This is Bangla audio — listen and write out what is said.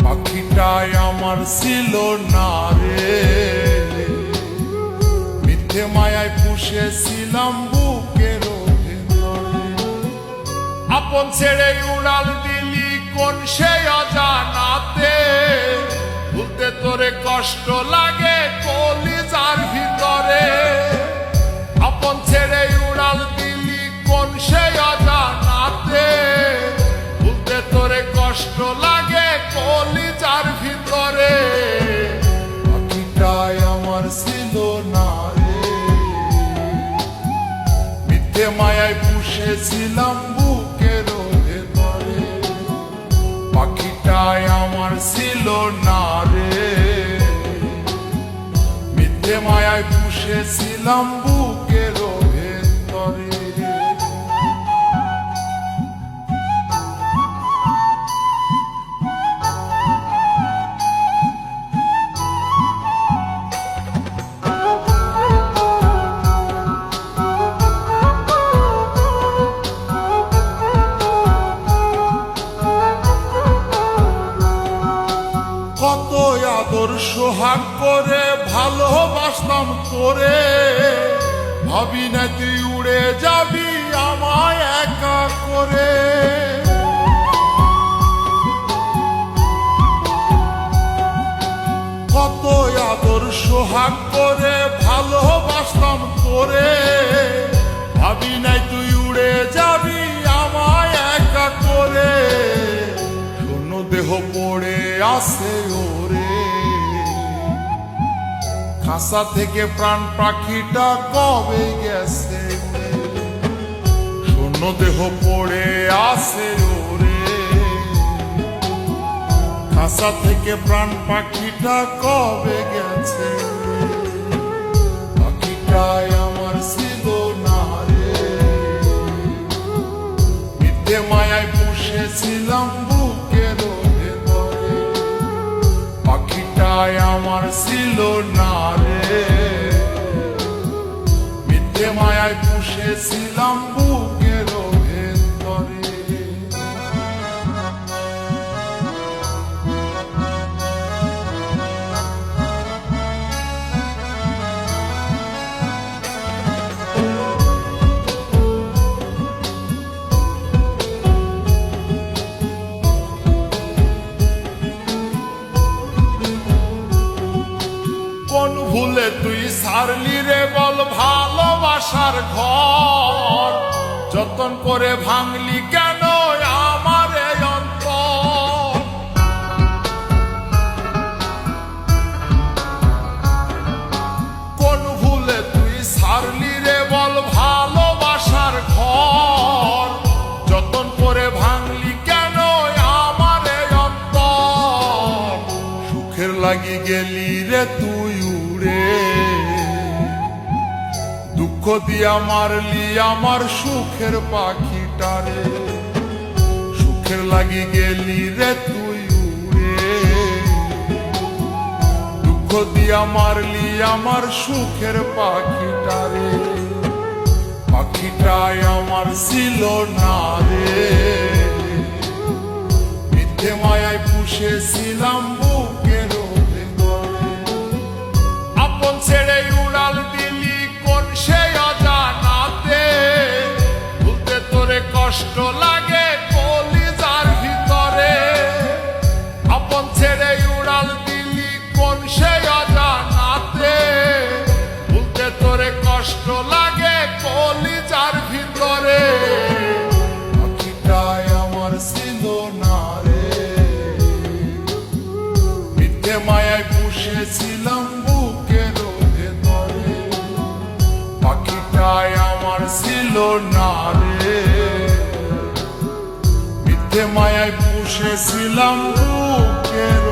পাখিটাই আমার ছিল না রে, মিথ্যে মায়ায় পুষেছিলাম বুকের ভেতরে। আপন ছেড়ে উড়াল দিলি কোন সে অজানাতে, ভুলতে তোরে কষ্ট লাগে কলিজার ভিতরে। আপন ছেড়ে উড়াল দিলি কোন সে অজানাতে, ভুলতে তোরে কষ্ট লাগে কলিজার ভিতরে। পাখিটাই আমার ছিল না রে, মিথ্যে মায়ায় পুষেছিলাম বুকের ভেতরে। পাখিটাই আমার ছিল না রে, মিথ্যে মায়ায় পুষেছিলাম বুকের ভেতরে। কত আদর সোহাগ করে ভালোবাসতাম তোরে, ভাবি না তুই উড়ে যাবি আমায় একা করে। কত আদর সোহাগ করে ভালোবাসতাম তোরে, ভাবি নাই তুই উড়ে যাবি আমায় একা করে। দেহ পড়ে আসে ওরে, খাঁচা থেকে প্রাণ পাখিটা কবে গেছে। শূন্য দেহ পড়ে আসে ওরে, খাঁচা থেকে প্রাণ পাখিটা কবে গেছে। পাখিটাই আমার ছিল না রে, মিথ্যে মায়ায় পুষেছিলাম বুকের ভেতরে। পাখিটাই আমার ছিল না রে, মিথ্যে মায়ায় পুষেছিলাম বুকের ভেতরে। কোন ভুলে তুই সারলি রে বল ভালোবাসার ঘর, যতন করে ভাঙলি কেন আমার এই অন্তর। কোন ভুলে তুই সারলি রে বল ভালোবাসার ঘর, যতন করে ভাঙলি কেন আমার এই অন্তর। সুখের লাগি গেলি রে তুই উড়ে, দুঃখ দিয়া মারলি আমার সুখের পাখিটারে। সুখের লাগি গেলি রে তুই উড়ে, দুঃখ দিয়া মারলি আমার সুখের পাখিটারে। পাখিটাই আমার ছিল না রে, মিথ্যে মায়ায় পুষেছিলাম বুকের ভেতরে। আপন ছেড়ে উড়াল দিলি কোন সে অজানাতে, ভুলতে তোরে কষ্ট লাগে কলিজার ভিতরে। আপন ছেড়ে উড়াল দিলি কোন সে অজানাতে, ভুলতে তোরে কষ্ট লাগে কলিজার ভিতরে। পাখিটাই আমার ছিল না রে, মিথ্যে মায়ায় পুষেছিলাম বুকের ভেতরে। পাখিটাই আমার ছিল না রে, মিথ্যে মায়ায় পুষেছিলাম বুকের